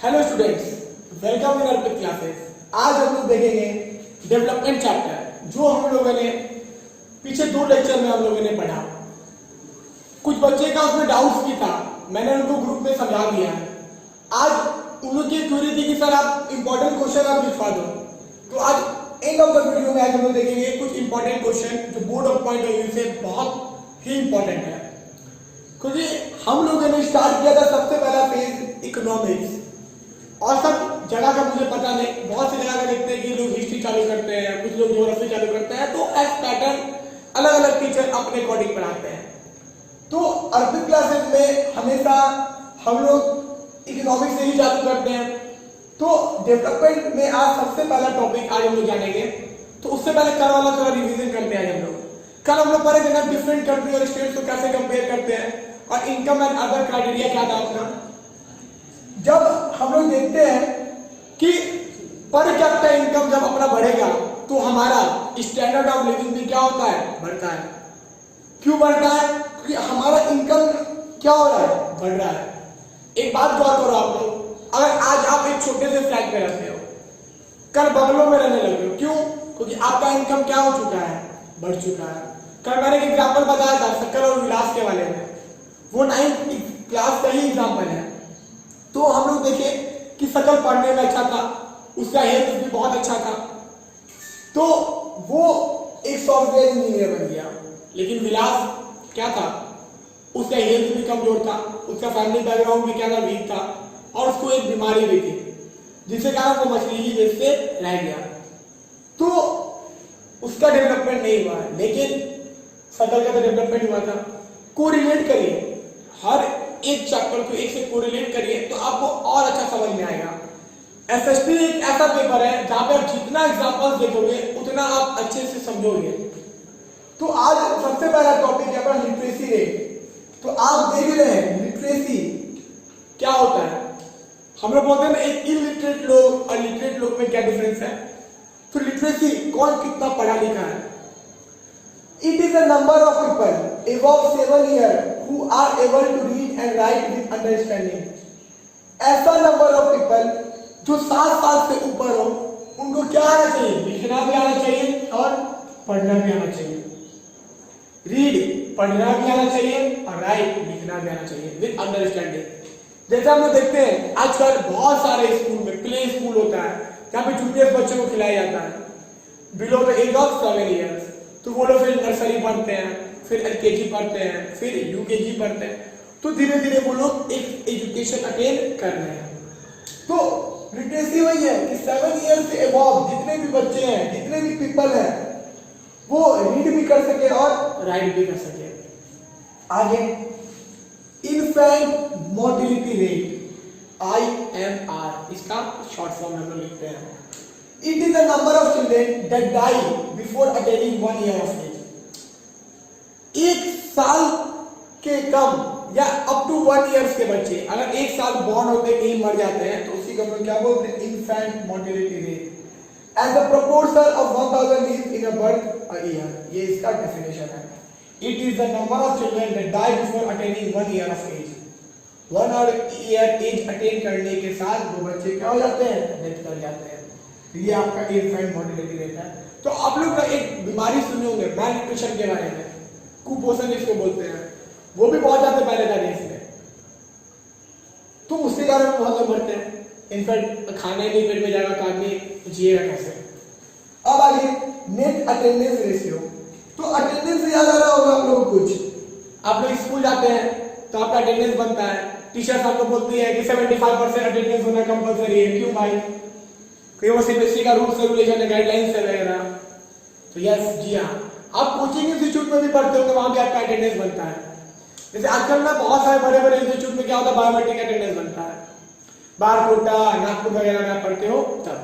Hello students, welcome in Arpit classes. आज हम लोग देखेंगे डेवलपमेंट चैप्टर, जो हम लोगों ने पीछे 2 लेक्चर में हम लोगों ने पढ़ा। कुछ बच्चे का उसमें डाउट्स भी था, मैंने उनको ग्रुप में समझा दिया है। आज उन लोग की क्वेरी थी कि सर आप इंपॉर्टेंट क्वेश्चन आप लिखवा दो, तो आज एंड ऑफ द वीडियो में आज हम लोग देखेंगे कुछ इंपॉर्टेंट क्वेश्चन जो board of point of view से बहुत ही इंपॉर्टेंट है। क्योंकि हम लोगों ने स्टार्ट किया था सबसे पहला फेज इकोनॉमिक्स, और सब जगह का मुझे पता नहीं, बहुत सी जगह का देखते हैं कि लोग हिस्ट्री चालू करते हैं, कुछ लोग ज्योग्राफी चालू करते हैं, तो एज पैटर्न अलग अलग टीचर अपने अकॉर्डिंग पढ़ाते हैं। तो अर्पित क्लासेस में हमेशा हम लोग इकोनॉमिक्स से ही चालू करते हैं। तो डेवलपमेंट में आज सबसे पहला टॉपिक आज हम लोग जानेंगे। तो उससे पहले कल वाला थोड़ा रिविजन करते हैं। हम लोग कल हम लोग पढ़े थे ना डिफरेंट कंट्री और स्टेट्स को कैसे कंपेयर करते हैं, और इनकम एंड अदर क्राइटेरिया क्या था अपना। जब हम लोग देखते हैं कि पर कैपिटा इनकम जब अपना बढ़ेगा तो हमारा स्टैंडर्ड ऑफ लिविंग भी क्या होता है, बढ़ता है। क्यों बढ़ता है? क्योंकि हमारा इनकम क्या हो रहा है, बढ़ रहा है। एक बात गौर करो आप लोग, अगर आज आप एक छोटे से फ्लैट पे रहते हो, कल बंगलों में रहने लगे हो, क्यों? क्योंकि आपका इनकम क्या हो चुका है, बढ़ चुका है। कल मैंने एक एग्जाम्पल बताया था शक्कर और विलास के बारे में, वो 9th क्लास का ही एग्जाम्पल है। तो हम लोग देखे कि शकल पढ़ने में अच्छा था, उसका हेल्थ भी बहुत अच्छा था, तो वो एक सॉफ्टवेयर इंजीनियर बन गया। लेकिन विलास क्या था, उसका हेल्थ भी कमजोर था, उसका फैमिली बैकग्राउंड भी क्या था, वीक था, और उसको एक बीमारी भी थी जिससे कारण वो मछली ही देश से रह गया। तो उसका डेवलपमेंट नहीं हुआ, लेकिन शकल का तो डेवलपमेंट हुआ था। कोरिलेट करिए, हर एक चैप्टर को एक से कोरिलेट करिए तो आपको और अच्छा समझ में आएगा। एसएसटी एक ऐसा पेपर है जहां पे आप जितना एग्जांपल्स देखोगे उतना आप अच्छे से समझोगे। तो आज सबसे पहला टॉपिक है अपना लिटरेसी रेट। तो आप देख रहे हैं लिटरेसी क्या होता है। हम लोग बोलते हैं ना एक इलिटरेट लोग और लिटरेट लोग में क्या डिफरेंस है। तो लिटरेसी कौन कितना पढ़ा लिखा है। It is the number of people above 7 years who are able to read and write with understanding. ऐसा नंबर ऑफ पीपल जो 7 साल से ऊपर हो, उनको क्या आना चाहिए, लिखना भी आना चाहिए और पढ़ना भी आना चाहिए। रीड पढ़ना भी आना चाहिए और राइट लिखना भी आना चाहिए विद अंडरस्टैंडिंग। जैसे हम लोग देखते हैं आजकल बहुत सारे स्कूल में प्ले स्कूल होता है जहाँ पे जूनियर बच्चों को खिलाया जाता है below the age of 7 years। तो वो लोग फिर नर्सरी पढ़ते हैं, फिर एलकेजी पढ़ते हैं, फिर यूकेजी पढ़ते हैं। तो धीरे धीरे वो लोग एक एजुकेशन अटेन कर रहे हैं। तो लिटरेसी वही है कि 7 years से अबव जितने भी बच्चे हैं, जितने भी पीपल हैं, वो रीड भी कर सके और राइट भी कर सके। आगे इन्फेंट मोर्टेलिटी रेट, IMR, इसका शॉर्ट फॉर्म हम लोग लिखते हैं। It is the number of children that die before attaining 1 year of age. 1 साल के कम या अप टू 1 year के बच्चे अगर 1 साल बॉर्न होते ही मर जाते हैं तो उसी को हम क्या बोलते हैं, infant mortality rate as the proportion of 1000 lives in a birth a year। ये इसका डेफिनेशन है। It is the number of children that die before attaining 1 year of age। 1 year age attain करने के साथ वो बच्चे क्या हो जाते हैं, डेथ कर जाते हैं। ये आपका इन्फेंट मोर्टेलिटी रेट है। तो आप लोग का एक बीमारी सुने होंगे मैल न्यूट्रिशन के बारे में, कुपोषण जिसको बोलते हैं, वो भी बहुत ज्यादा पहले था देश में। तो उसके कारण बहुत लोग मरते हैं। इनफैक्ट खाना ही नहीं पेट में जाएगा तो आदमी जिएगा कैसे। अब आगे नेट अटेंडेंस रेशियो। तो अटेंडेंस याद आ रहा होगा आप लोग कुछ, आप लोग स्कूल जाते हैं तो आपका अटेंडेंस बनता है, टीचर्स आपको बोलती है कि 75% अटेंडेंस होना कंपलसरी है। क्यों भाई? वो सीबीएसई का रूल्स रेगुलेशन है, गाइडलाइंस है वगैरह। तो यस जी हाँ, आप कोचिंग इंस्टीट्यूट में भी पढ़ते होंगे, वहां भी आपका अटेंडेंस बनता है। जैसे आजकल ना बहुत सारे बड़े बड़े इंस्टीट्यूट में क्या होता है, बायोमेट्रिक अटेंडेंस बनता है, बारकोटा नागपुर वगैरह में पढ़ते हो तब।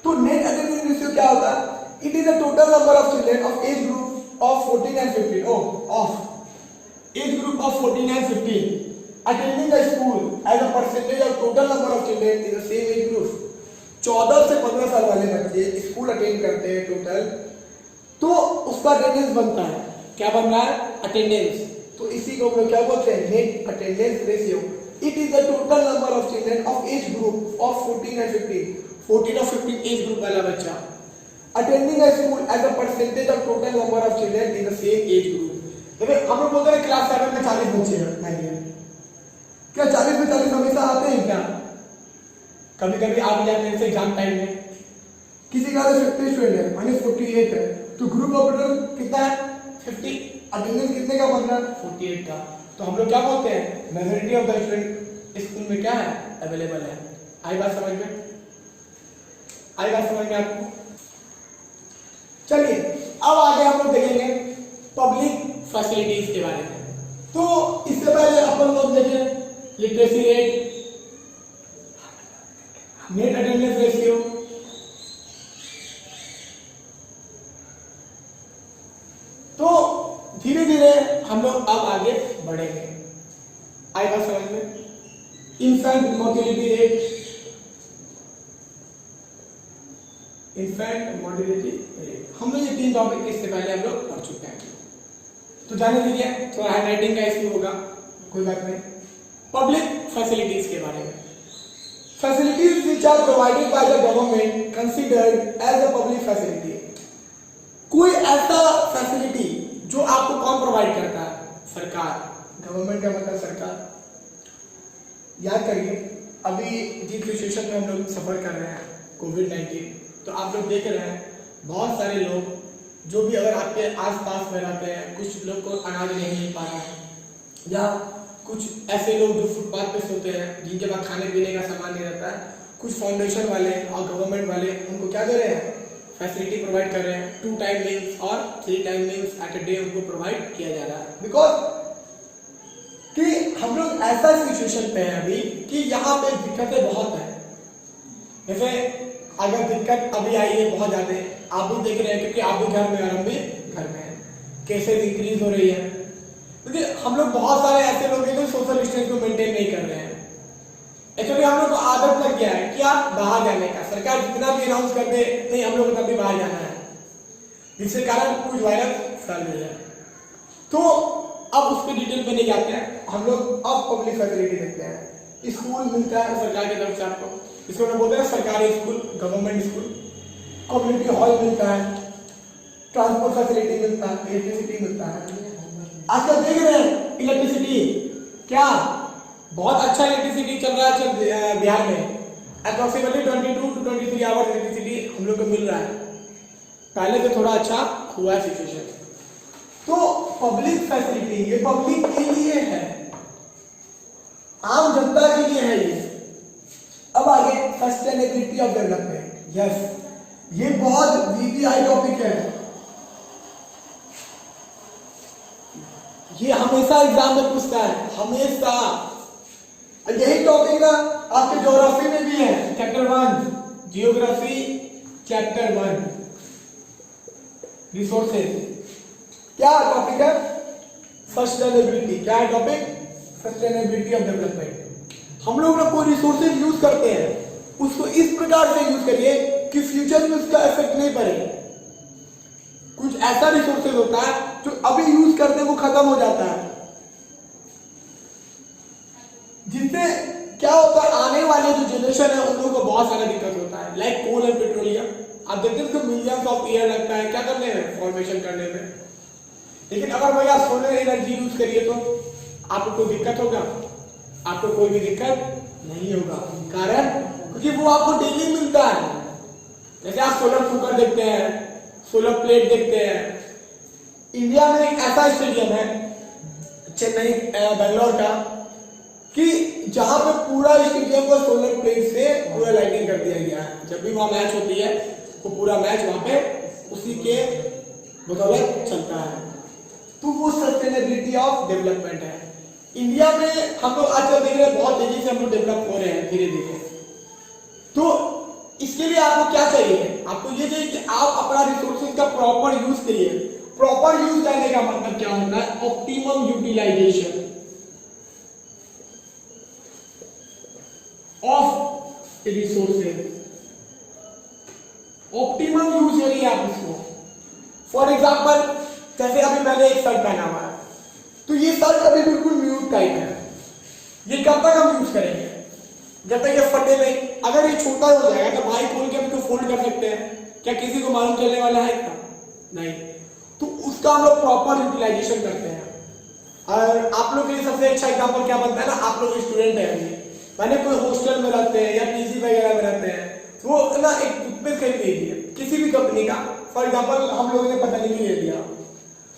तो नेट अटेंडेंस रेशियो क्या होता है, it is the total number of children of age group of 14 and 15 of age group of 14 and 15 attending the school as a percentage of total number of children in the same age group. 14 से 15 साल वाले बच्चे school attend करते हैं total, तो उसका attendance बनता है। क्या बन रहा है, अटेंडेंस। तो इसी को हम लोग क्या बोलते हैं, net attendance ratio. It is the total number of children of age group of 14 and 15. 14 और 15 एज ग्रुप वाला बच्चा attending a school as a percentage of total number of children in the same age group. देखिए हम लोग बोलते हैं class 7 में 40 बच्चे हैं, क्या 40 में 40 हमेशा आते हैं क्या? कभी कभी आ भी जाते हैं एग्जाम टाइम में। किसी का 50 स्टूडेंट है माने 48 है, तो ग्रुप ऑफ टोटल कितना है 50, अटेंडेंस कितने का बन रहा है 48 का। तो हम लोग क्या बोलते हैं majority of the student school में क्या है अवेलेबल है। आई बात समझ में? आई बात समझ में आपको? चलिए अब आगे हम लोग देखेंगे पब्लिक फैसिलिटीज के बारे में। तो इससे पहले अपन लोग देखें literacy rate, net attendance ratio, तो धीरे धीरे हम लोग अब आगे बढ़ेंगे। आई बात समझ में? Infant mortality rate, infant mortality rate, हम लोग ये 3 टॉपिक इससे पहले हम लोग पढ़ चुके हैं, तो जाने दीजिए। थोड़ा हैंडराइटिंग का इश्यू होगा, कोई बात नहीं। पब्लिक फैसिलिटीज के बारे में, facilities which are provided by the government considered as a public facility. कोई ऐसा फैसिलिटी जो आपको कौन प्रोवाइड करता है? सरकार। गवर्नमेंट का मतलब सरकार। याद करिए अभी जिस सिचुएशन में हम लोग सफर कर रहे हैं कोविड-19, तो आप लोग देख रहे हैं बहुत सारे लोग जो भी अगर आपके आसपास में रहते हैं, कुछ लोग को अनाज नहीं मिल पा रहा है, या कुछ ऐसे लोग जो फुटपाथ पे सोते हैं जिनके पास खाने पीने का सामान नहीं रहता है, कुछ फाउंडेशन वाले और गवर्नमेंट वाले उनको क्या दे रहे हैं फैसिलिटी प्रोवाइड कर रहे हैं। 2 टाइम मील्स और 3 time meals at a day उनको प्रोवाइड किया जा रहा है। बिकॉज कि हम लोग ऐसा सिचुएशन पे हैं अभी कि यहाँ पे दिक्कतें बहुत है। जैसे अगर दिक्कत अभी आई है बहुत ज्यादा, आप भी देख रहे हैं क्योंकि आप भी घर में और हम भी घर में हैं, केसेस इंक्रीज हो रही है, क्योंकि हम लोग बहुत सारे ऐसे लोग हैं जो सोशल डिस्टेंस को मेंटेन नहीं कर रहे हैं। एक्चुअली हम लोग को आदत लग गया है क्या बाहर जाने का, सरकार जितना भी अनाउंस कर दे नहीं हम लोग को तभी बाहर जाना है, जिसके कारण कुछ वायरस फैल रही है। तो अब उस पर डिटेल में नहीं जाते हैं हम लोग। अब पब्लिक फैसिलिटी देखते हैं। स्कूल मिलता है सरकार की तरफ से आपको, इसको हम बोलते हैं सरकारी school, government school. Community hall मिलता है, ट्रांसपोर्ट फैसिलिटी मिलता है, इलेक्ट्रिसिटी मिलता है। आजकल देख रहे हैं इलेक्ट्रिसिटी क्या बहुत अच्छा इलेक्ट्रिसिटी चल रहा है बिहार में। अप्रोक्सीमेटली 22 to 23 आवर्स इलेक्ट्रिसिटी हम लोग को मिल रहा है। पहले तो थोड़ा अच्छा हुआ सिचुएशन। तो पब्लिक फैसिलिटी ये पब्लिक के लिए है, आम जनता के लिए है ये। अब आगे सस्टेनेबिलिटी ऑफ डेवलपमेंट। यस, ये बहुत वीवीआई टॉपिक है, ये हमेशा एग्जाम में पूछता है, हमेशा। यही टॉपिक ना आपके ज्योग्राफी में भी है, चैप्टर 1 जियोग्राफी, चैप्टर 1 रिसोर्सेज। क्या टॉपिक है? सस्टेनेबिलिटी। क्या है टॉपिक? Sustainability of development. हम लोग ना कोई रिसोर्सेज यूज करते हैं, उसको इस प्रकार से यूज करिए कि फ्यूचर में उसका इफेक्ट नहीं पड़े। कुछ ऐसा रिसोर्सेज होता है जो अभी यूज करते वो खत्म हो जाता है, जिससे क्या होता है आने वाले जो जनरेशन है उन लोगों को बहुत सारा दिक्कत होता है। लाइक कोल एंड पेट्रोलियम, आप देखते हैं उसको मिलियंस ऑफ ईयर लगता है क्या करने में, फॉर्मेशन करने में। लेकिन अगर भाई आप सोलर एनर्जी यूज करिए तो आपको कोई दिक्कत होगा? आपको कोई भी दिक्कत नहीं होगा। कारण क्योंकि वो आपको डेली मिलता है। जैसे आप सोलर कुकर देखते हैं, सोलर प्लेट देखते हैं। इंडिया में एक ऐसा स्टेडियम है चेन्नई बेंगलोर का कि जहां पे पूरा स्टेडियम को सोलर प्लेट से पूरा लाइटिंग कर दिया गया है। जब भी वहां मैच होती है वो पूरा मैच वहां पे उसी के बदौलत चलता है। तो वो सस्टेनेबिलिटी ऑफ डेवलपमेंट है। इंडिया में हम लोग आजकल देख रहे हैं बहुत तेजी से हम लोग डेवलप हो रहे हैं धीरे धीरे। तो इसके लिए आपको क्या चाहिए? आपको ये चाहिए कि आप अपना रिसोर्सेज का प्रॉपर यूज करिए। प्रॉपर यूज करने का मतलब क्या होता है? Optimum utilisation of resources. Optimum use करिए आप इसको। फॉर एग्जाम्पल जैसे अभी मैंने एक शर्ट पहना हुआ है, तो ये शर्ट अभी बिल्कुल म्यूट टाइप है, ये कब तक हम यूज करेंगे? जब तक ये फटे नहीं। अगर ये छोटा हो जाएगा तो भाई खोल के हम इसको फोल्ड कर सकते हैं, क्या किसी को मालूम चलने वाला है क्या? नहीं। तो उसका हम लोग प्रॉपर यूटिलाइजेशन करते हैं। और आप लोग के लिए सबसे अच्छा एग्जाम्पल क्या बनता है ना, आप लोग स्टूडेंट है अभी, मैंने कोई हॉस्टल में रहते हैं या पीजी वगैरह में रहते हैं, तो वो ना एक टूथपेस्ट खरीद लीजिए किसी भी कंपनी का, फॉर एग्जाम्पल हम लोगों ने पतंजलि ले लिया,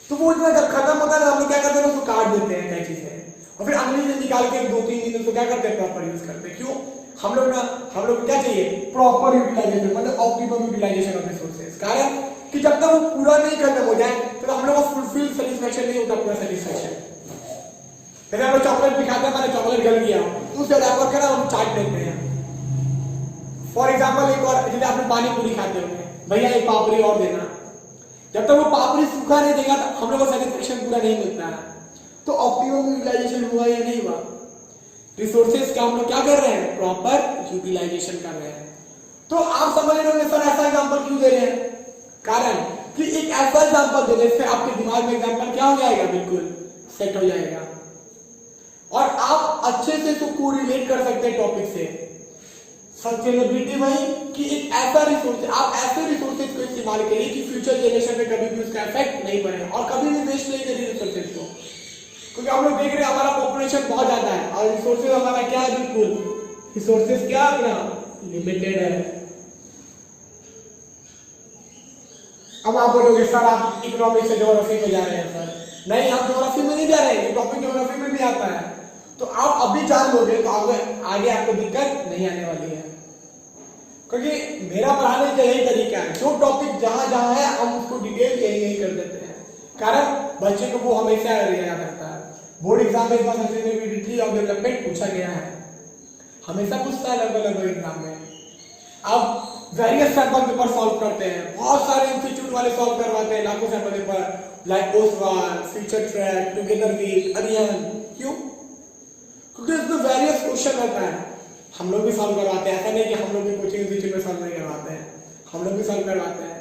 तो वो इतना जब खत्म होता है ना हम लोग क्या करते हैं उसको काट देते हैं कैंची से, और फिर अगले दिन निकाल के 2-3 दिन उसको क्या करते हैं प्रॉपर यूज करते हैं। क्यों? हम लोग को क्या चाहिए? प्रॉपर यूटिलाइजेशन, मतलब ऑप्टिमम यूटिलाइजेशन ऑफ रिसोर्सेज। कारण कि जब तक वो पूरा नहीं खत्म हो जाए तो हम लोग को फुलफिल सेटिस्फैक्शन नहीं होता, पूरा सेटिस्फैक्शन। फिर हम लोग चॉकलेट भी खाते हैं, मैंने चॉकलेट गल गया तो उससे रैपर करा हम चाट लेते हैं। फॉर एग्जाम्पल एक और, जैसे आपने पानी पूरी खाते होंगे, भैया एक पापड़ी और देना, जब तक वो पापड़ी सूखा नहीं देगा तो हम लोग को सेटिस्फैक्शन पूरा नहीं मिलता है। तो ऑप्टिमम यूटिलाइजेशन हुआ या नहीं हुआ? रिसोर्सेज का हम लोग क्या कर रहे हैं? प्रॉपर यूटिलाइजेशन कर रहे हैं। तो आप समझ रहे होंगे सर ऐसा एग्जांपल क्यों दे रहे हैं? कारण कि एक ऐसा एग्जांपल देने से आपके दिमाग में एग्जांपल क्या हो जाएगा? बिल्कुल सेट हो जाएगा और आप अच्छे से इसको कोरिलेट कर सकते हैं टॉपिक से। सस्टेनेबिलिटी वही कि एक ऐसा रिसोर्स, आप ऐसे रिसोर्सेज को इस्तेमाल करिए कि फ्यूचर जनरेशन में कभी भी उसका इफेक्ट नहीं पड़े और कभी भी वेस्ट नहीं करिए रिसोर्सेज को। क्योंकि हम लोग देख रहे हैं हमारा पॉपुलेशन बहुत ज्यादा है और रिसोर्सेज हमारा क्या है? बिल्कुल रिसोर्सेज क्या अपना लिमिटेड है। अब आप बोलोगे सर आप इकोनॉमिक्स से ज्योग्राफी में जा रहे हैं। सर नहीं, हम ज्योग्राफी में नहीं जा रहे हैं, टॉपिक ज्योग्राफी में भी आता है। तो आप अभी जान लोगे तो आगे आपको दिक्कत नहीं आने वाली है, क्योंकि मेरा पढ़ाने का यही तरीका है, जो टॉपिक जहां जहां है हम उसको डिटेल यही कर देते हैं। कारण बच्चे को वो हमेशा याद रखता है। बोर्ड एग्जाम में सस्टेनेबिलिटी ऑफ डेवलपमेंट पूछा गया है, हमेशा पूछता है लगभग एग्जाम में। अब वेरियस सैंपल पेपर सॉल्व करते हैं, बहुत सारे इंस्टीट्यूट वाले सॉल्व करवाते हैं लाखों sample paper, like Oswal, future track, together with, Arihant. क्यों? क्योंकि इसमें वेरियस क्वेश्चन रहता है। हम लोग भी सॉल्व करवाते हैं, ऐसा नहीं कि हम लोग भी कोचिंग इंस्टीट्यूट में सॉल्व नहीं करवाते हैं, हम लोग भी सॉल्व करवाते हैं,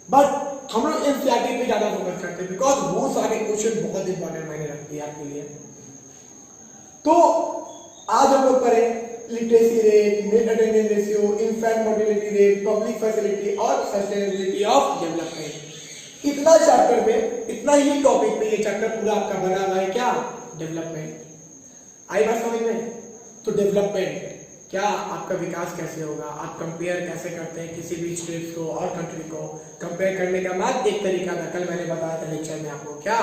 बट हम लोग एनसीईआरटी पे ज्यादा फोकस करते हैं बिकॉज वो सारे क्वेश्चन बहुत इंपॉर्टेंट मायने रखती है आपके लिए। तो आज हम लोग करें literacy rate, net attendance ratio, infant mortality rate, public facility और सस्टेनेबिलिटी ऑफ डेवलपमेंट। इतना चैप्टर में, इतना ही टॉपिक में ये चैप्टर पूरा आपका बना हुआ है क्या? डेवलपमेंट। आई बात समझ में? तो डेवलपमेंट क्या, आपका विकास कैसे होगा, आप कंपेयर कैसे करते हैं किसी भी स्टेट को और कंट्री को। कंपेयर करने का मैथ एक तरीका था, कल मैंने बताया था लेक्चर में आपको, क्या?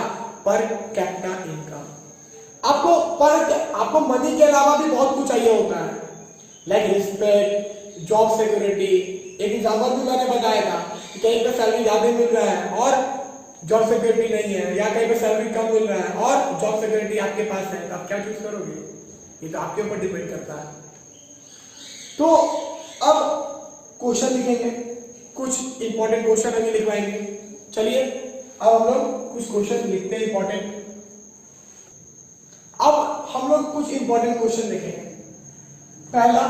Per capita income. आपको मनी के अलावा भी बहुत कुछ चाहिए होता है, लाइक रिस्पेक्ट, जॉब सिक्योरिटी। एक एग्जाम्पल भी मैंने बताया था कि कहीं पे सैलरी ज्यादा मिल रहा है और जॉब सिक्योरिटी नहीं है, या कहीं पे सैलरी कम मिल रहा है और जॉब सिक्योरिटी आपके पास है, तो आप क्या चूज करोगे? ये तो आपके ऊपर डिपेंड करता है। तो अब क्वेश्चन लिखेंगे, कुछ इंपॉर्टेंट क्वेश्चन अभी लिखवाएंगे। चलिए अब हम लोग कुछ क्वेश्चन लिखते हैं इंपॉर्टेंट। अब हम लोग कुछ इंपॉर्टेंट क्वेश्चन लिखेंगे। पहला,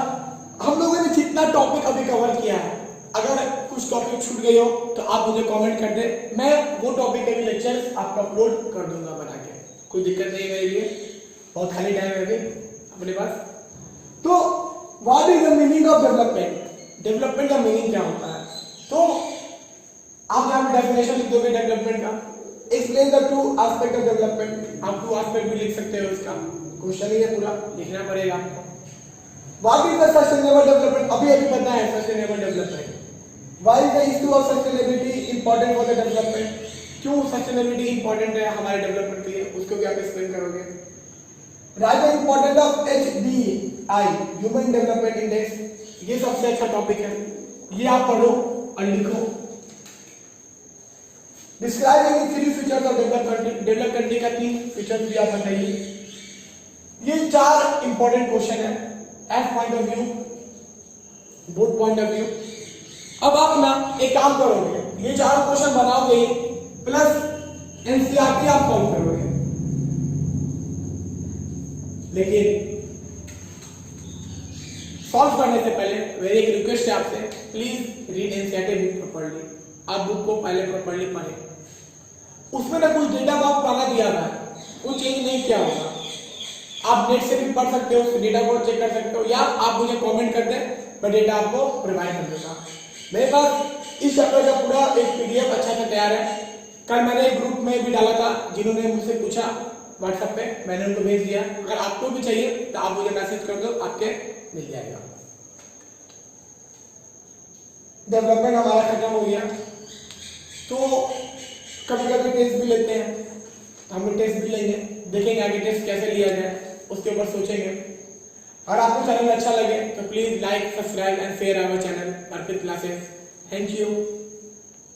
हम लोगों ने जितना टॉपिक अभी कवर किया है, अगर कुछ टॉपिक छूट गए हो तो आप मुझे कमेंट कर दे, मैं वो टॉपिक के भी लेक्चर्स आपको अपलोड कर दूंगा बना के, कोई दिक्कत नहीं है मेरे लिए, बहुत खाली टाइम है अभी अपने पास। तो what is the meaning of development? Development का मीनिंग क्या होता है? तो आप यहाँ पे डेफिनेशन लिख दोगे डेवलपमेंट का। Explain the two aspect of development, आप टू एस्पेक्ट भी लिख सकते हो, इसका क्वेश्चन ही है पूरा, लिखना पड़ेगा आपको। What is the sustainable development? अभी पता है sustainable development. Why is the issue of sustainability important for the development? क्यों सस्टेनेबिलिटी इंपॉर्टेंट है हमारे डेवलपमेंट के लिए, उसको भी आप एक्सप्लेन करोगे। Right the importance of HDI, human development index. ये सबसे अच्छा टॉपिक है, ये आप पढ़ो और लिखो। Describe any 3 features of develop country का 3 फीचर्स भी आप बताइए। ये 4 इंपॉर्टेंट क्वेश्चन है, F point of view, both point of view. अब आप ना एक काम करोगे, ये 4 क्वेश्चन बनाओगे प्लस एनसीईआरटी आप सॉल्व करोगे, लेकिन सॉल्व करने से पहले मेरी एक रिक्वेस्ट है आपसे, please read NCERT book properly. आप बुक को पहले प्रॉपर्ली पढ़ें। उसमें ना कुछ डेटा बहुत पुराना दिया हुआ है, वो चेंज नहीं किया होगा। आप नेट से भी पढ़ सकते हो, डेटा को चेक कर सकते हो, या आप मुझे कमेंट कर दें, मैं डेटा आपको प्रोवाइड कर दूंगा। मेरे पास इस चैप्टर का पूरा एक पीडीएफ अच्छा से तैयार है। कल मैंने एक ग्रुप में भी डाला था, जिन्होंने मुझसे पूछा व्हाट्सएप पे, मैंने उनको भेज दिया। अगर आपको भी चाहिए तो आप मुझे मैसेज कर दो, आपके मिल जाएगा। डेवलपमेंट हमारा खत्म हो गया, तो कभी कभी टेस्ट भी लेते हैं, हम टेस्ट भी लेंगे, देखेंगे आगे टेस्ट कैसे लिया जाए, उसके ऊपर सोचेंगे। और आपको चैनल अच्छा लगे तो please like, subscribe and share our channel Arpit classes. Thank you.